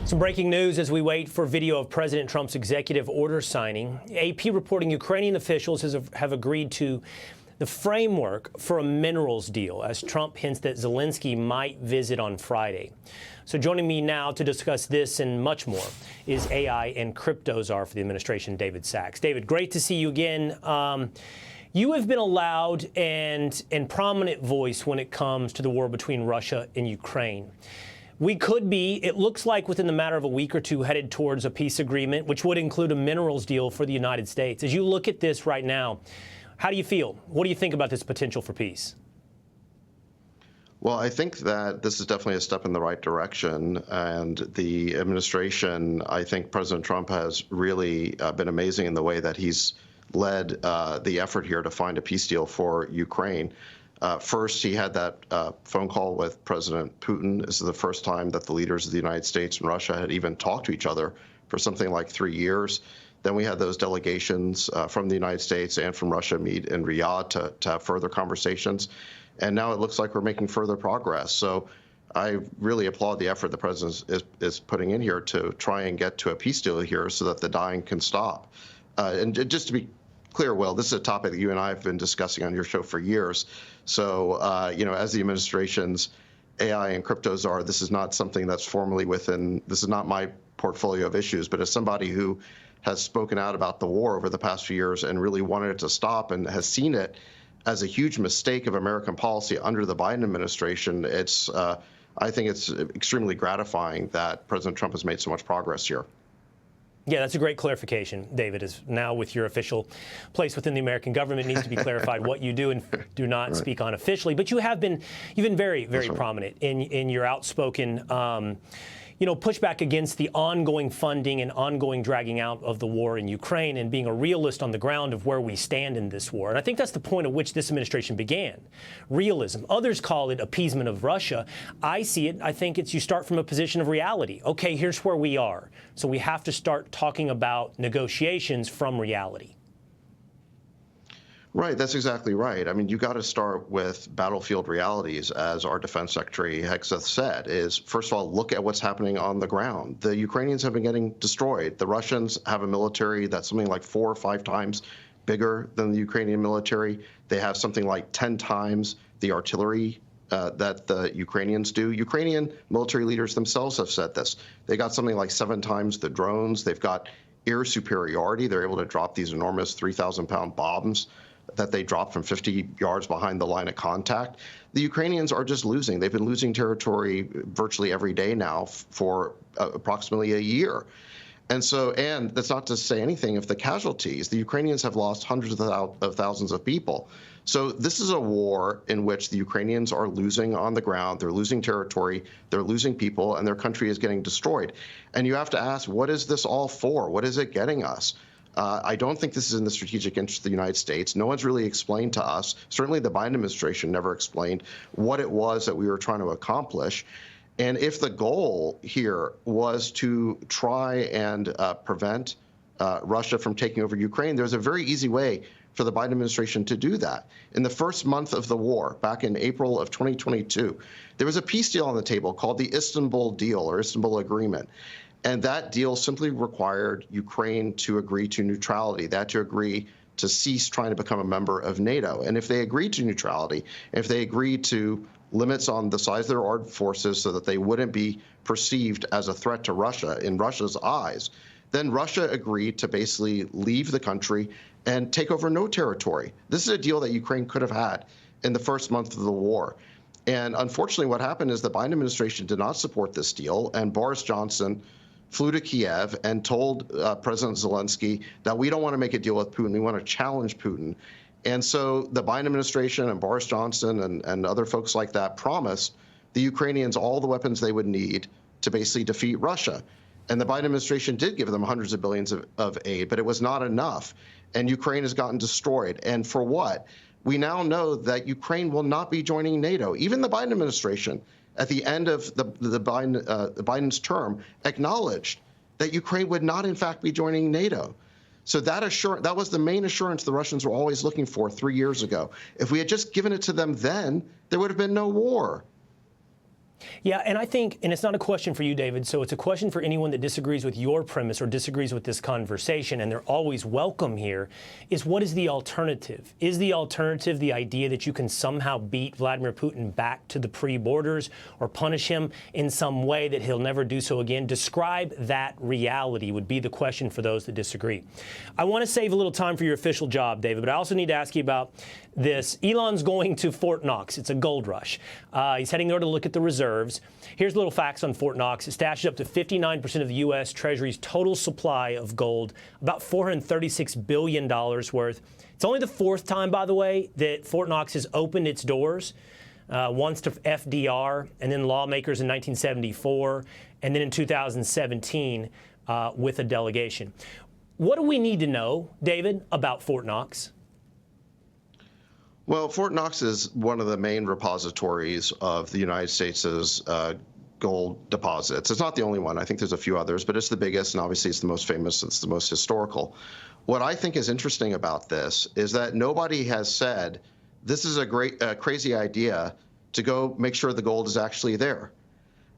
Some breaking news as we wait for video of President Trump's executive order signing. AP reporting Ukrainian officials have agreed to the framework for a minerals deal as Trump hints that Zelensky might visit on Friday. So joining me now to discuss this and much more is AI and crypto czar for the administration, David Sachs. David, great to see you again. You have been a loud and prominent voice when it comes to the war between Russia and Ukraine. We could be, it looks like within the matter of a week or two, headed towards a peace agreement, which would include a minerals deal for the United States. As you look at this right now, how do you feel? What do you think about this potential for peace? Well, I think that this is definitely a step in the right direction. And the administration, I think President Trump has really been amazing in the way that he's led the effort here to find a peace deal for Ukraine. First, he had that phone call with President Putin. This is the first time that the leaders of the United States and Russia had even talked to each other for something like 3 years. Then we had those delegations from the United States and from Russia meet in Riyadh to have further conversations. And now it looks like we're making further progress. So I really applaud the effort the president is putting in here to try and get to a peace deal here so that the dying can stop. And just to be clear, Will, this is a topic that you and I have been discussing on your show for years. So, you know, as the administration's AI and crypto czar, this is not something that's formally within, this is not my portfolio of issues, but as somebody who has spoken out about the war over the past few years and really wanted it to stop and has seen it as a huge mistake of American policy under the Biden administration, it's, I think it's extremely gratifying that President Trump has made so much progress here. Yeah, that's a great clarification, David, is now with your official place within the American government, it needs to be clarified what you do and do not speak on officially. But you've been very, very prominent in your outspoken pushback against the ongoing funding and ongoing dragging out of the war in Ukraine and being a realist on the ground of where we stand in this war. And I think that's the point at which this administration began. Realism. Others call it appeasement of Russia. I see it, I think it's you start from a position of reality. Okay, here's where we are. So we have to start talking about negotiations from reality. Right, that's exactly right. I mean, you got to start with battlefield realities, as our Defense Secretary Hegseth said, is first of all, look at what's happening on the ground. The Ukrainians have been getting destroyed. The Russians have a military that's something like 4 or 5 times bigger than the Ukrainian military. They have something like 10 times the artillery that the Ukrainians do. Ukrainian military leaders themselves have said this. They got something like 7 times the drones. They've got air superiority. They're able to drop these enormous 3,000-pound bombs that they dropped from 50 yards behind the line of contact. The Ukrainians are just losing. They've been losing territory virtually every day now for approximately a year. And so, and that's not to say anything of the casualties. The Ukrainians have lost hundreds of thousands of people. So this is a war in which the Ukrainians are losing on the ground. They're losing territory. They're losing people, and their country is getting destroyed. And you have to ask, what is this all for? What is it getting us? I don't think this is in the strategic interest of the United States. No one's really explained to us, certainly the Biden administration never explained what it was that we were trying to accomplish. And if the goal here was to try and prevent Russia from taking over Ukraine, there's a very easy way for the Biden administration to do that. In the first month of the war, back in April of 2022, there was a peace deal on the table called the Istanbul Deal or Istanbul Agreement. And that deal simply required Ukraine to agree to neutrality, that to agree to cease trying to become a member of NATO. And if they agreed to neutrality, if they agreed to limits on the size of their armed forces so that they wouldn't be perceived as a threat to Russia in Russia's eyes, then Russia agreed to basically leave the country and take over no territory. This is a deal that Ukraine could have had in the first month of the war. And unfortunately, what happened is the Biden administration did not support this deal, and Boris Johnson flew to Kiev and told President Zelensky that we don't want to make a deal with Putin. We want to challenge Putin. And so the Biden administration and Boris Johnson and other folks like that promised the Ukrainians all the weapons they would need to basically defeat Russia. And the Biden administration did give them hundreds of billions of aid, but it was not enough. And Ukraine has gotten destroyed. And for what? We now know that Ukraine will not be joining NATO. Even the Biden administration, at the end of Biden's term, acknowledged that Ukraine would not, in fact, be joining NATO. So that was the main assurance the Russians were always looking for 3 years ago. If we had just given it to them then, there would have been no war. Yeah, and I think, and it's not a question for you, David, so it's a question for anyone that disagrees with your premise or disagrees with this conversation, and they're always welcome here, is what is the alternative? Is the alternative the idea that you can somehow beat Vladimir Putin back to the pre-borders or punish him in some way that he'll never do so again? Describe that reality would be the question for those that disagree. I want to save a little time for your official job, David, but I also need to ask you about this. Elon's going to Fort Knox. It's a gold rush. He's heading there to look at the reserves. Here's little facts on Fort Knox. It stashes up to 59% of the U.S. Treasury's total supply of gold, about $436 billion worth. It's only the fourth time, by the way, that Fort Knox has opened its doors, once to FDR, and then lawmakers in 1974, and then in 2017 with a delegation. What do we need to know, David, about Fort Knox? Well, Fort Knox is one of the main repositories of the United States' gold deposits. It's not the only one. I think there's a few others, but it's the biggest, and obviously it's the most famous, it's the most historical. What I think is interesting about this is that nobody has said, this is a crazy idea to go make sure the gold is actually there.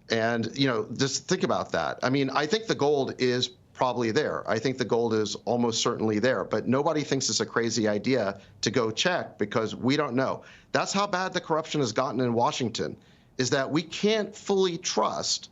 And, just think about that. I mean, I think the gold is probably there. I think the gold is almost certainly there, but nobody thinks it's a crazy idea to go check because we don't know. That's how bad the corruption has gotten in Washington, is that we can't fully trust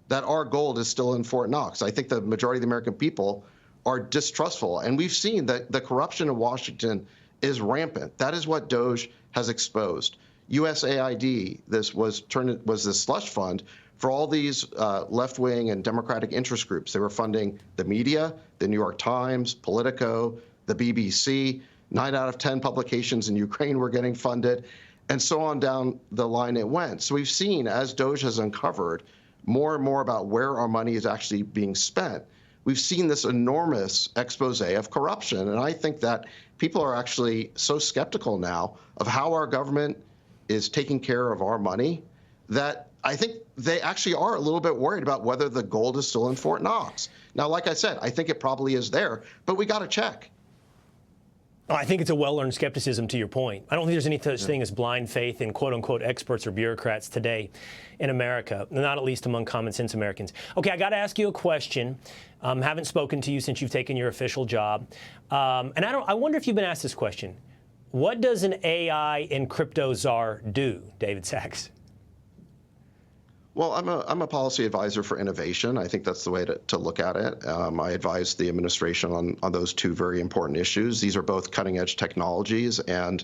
that our gold is still in Fort Knox. I think the majority of the American people are distrustful, and we've seen that the corruption in Washington is rampant. That is what DOJ has exposed. USAID, this was this slush fund for all these left-wing and Democratic interest groups. They were funding the media, the New York Times, Politico, the BBC. 9 out of 10 publications in Ukraine were getting funded, and so on down the line it went. So we've seen, as DOJ has uncovered more and more about where our money is actually being spent, we've seen this enormous expose of corruption. And I think that people are actually so skeptical now of how our government is taking care of our money that I think they actually are a little bit worried about whether the gold is still in Fort Knox. Now, like I said, I think it probably is there, but we got to check. I think it's a well-earned skepticism, to your point. I don't think there's any such thing as blind faith in quote-unquote experts or bureaucrats today in America, not at least among common-sense Americans. Okay, I got to ask you a question. Haven't spoken to you since you've taken your official job. And I wonder if you've been asked this question. What does an AI and crypto czar do, David Sachs? Well, I'm a policy advisor for innovation. I think that's the way to look at it. I advise the administration on those two very important issues. These are both cutting-edge technologies, and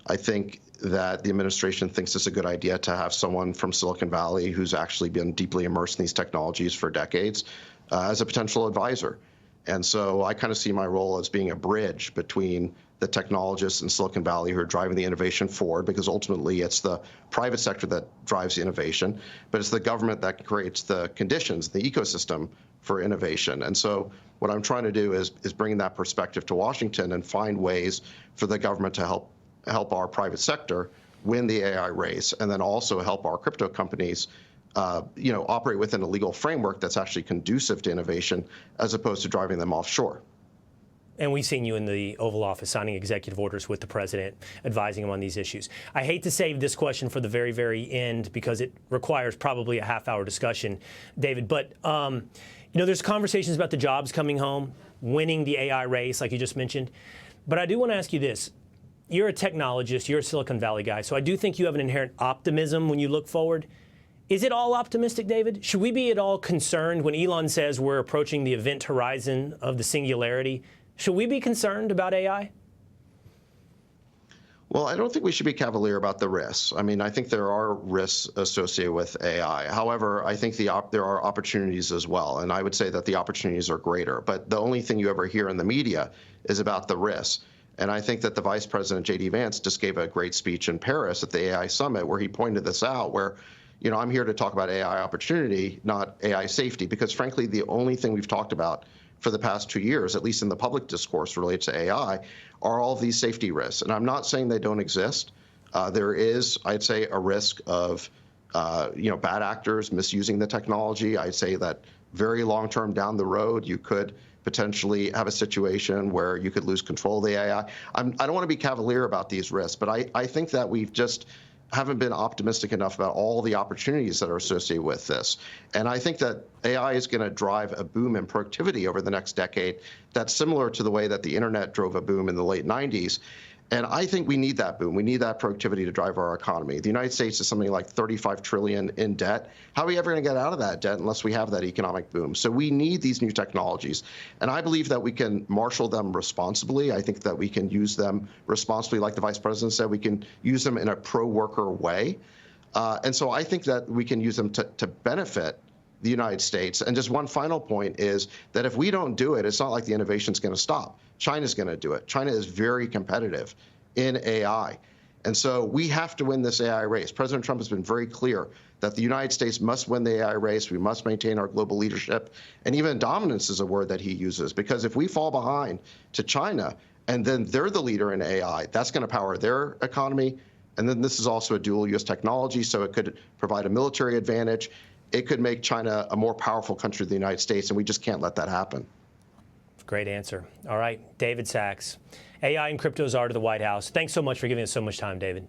I think that the administration thinks it's a good idea to have someone from Silicon Valley who's actually been deeply immersed in these technologies for decades as a potential advisor. And so I kind of see my role as being a bridge between the technologists in Silicon Valley who are driving the innovation forward, because ultimately it's the private sector that drives the innovation, but it's the government that creates the conditions, the ecosystem for innovation. And so what I'm trying to do is bring that perspective to Washington and find ways for the government to help our private sector win the AI race, and then also help our crypto companies operate within a legal framework that's actually conducive to innovation as opposed to driving them offshore. And we've seen you in the Oval Office signing executive orders with the president, advising him on these issues. I hate to save this question for the very, very end because it requires probably a half-hour discussion, David. But, there's conversations about the jobs coming home, winning the AI race, like you just mentioned. But I do want to ask you this. You're a technologist. You're a Silicon Valley guy. So I do think you have an inherent optimism when you look forward. Is it all optimistic, David? Should we be at all concerned when Elon says we're approaching the event horizon of the singularity? Should we be concerned about AI? Well, I don't think we should be cavalier about the risks. I mean, I think there are risks associated with AI. However, I think there are opportunities as well, and I would say that the opportunities are greater. But the only thing you ever hear in the media is about the risks. And I think that the Vice President, J.D. Vance, just gave a great speech in Paris at the AI Summit where he pointed this out, where, I'm here to talk about AI opportunity, not AI safety, because frankly, the only thing we've talked about for the past 2 years, at least in the public discourse related to AI, are all of these safety risks. And I'm not saying they don't exist. There is, I'd say, a risk of, bad actors misusing the technology. I'd say that very long-term down the road, you could potentially have a situation where you could lose control of the AI. I don't want to be cavalier about these risks, but I think that we've just haven't been optimistic enough about all the opportunities that are associated with this. And I think that AI is going to drive a boom in productivity over the next decade that's similar to the way that the internet drove a boom in the late 90s. And I think we need that boom. We need that productivity to drive our economy. The United States is something like 35 trillion in debt. How are we ever going to get out of that debt unless we have that economic boom? So we need these new technologies. And I believe that we can marshal them responsibly. I think that we can use them responsibly. Like the Vice President said, we can use them in a pro-worker way. And so I think that we can use them to benefit the United States. And just one final point is that if we don't do it, it's not like the innovation is going to stop. China's going to do it. China is very competitive in AI. And so we have to win this AI race. President Trump has been very clear that the United States must win the AI race. We must maintain our global leadership. And even dominance is a word that he uses, because if we fall behind to China and then they're the leader in AI, that's going to power their economy. And then this is also a dual use technology, so it could provide a military advantage. It could make China a more powerful country than the United States, and we just can't let that happen. Great answer. All right, David Sachs, AI and crypto czar to the White House. Thanks so much for giving us so much time, David.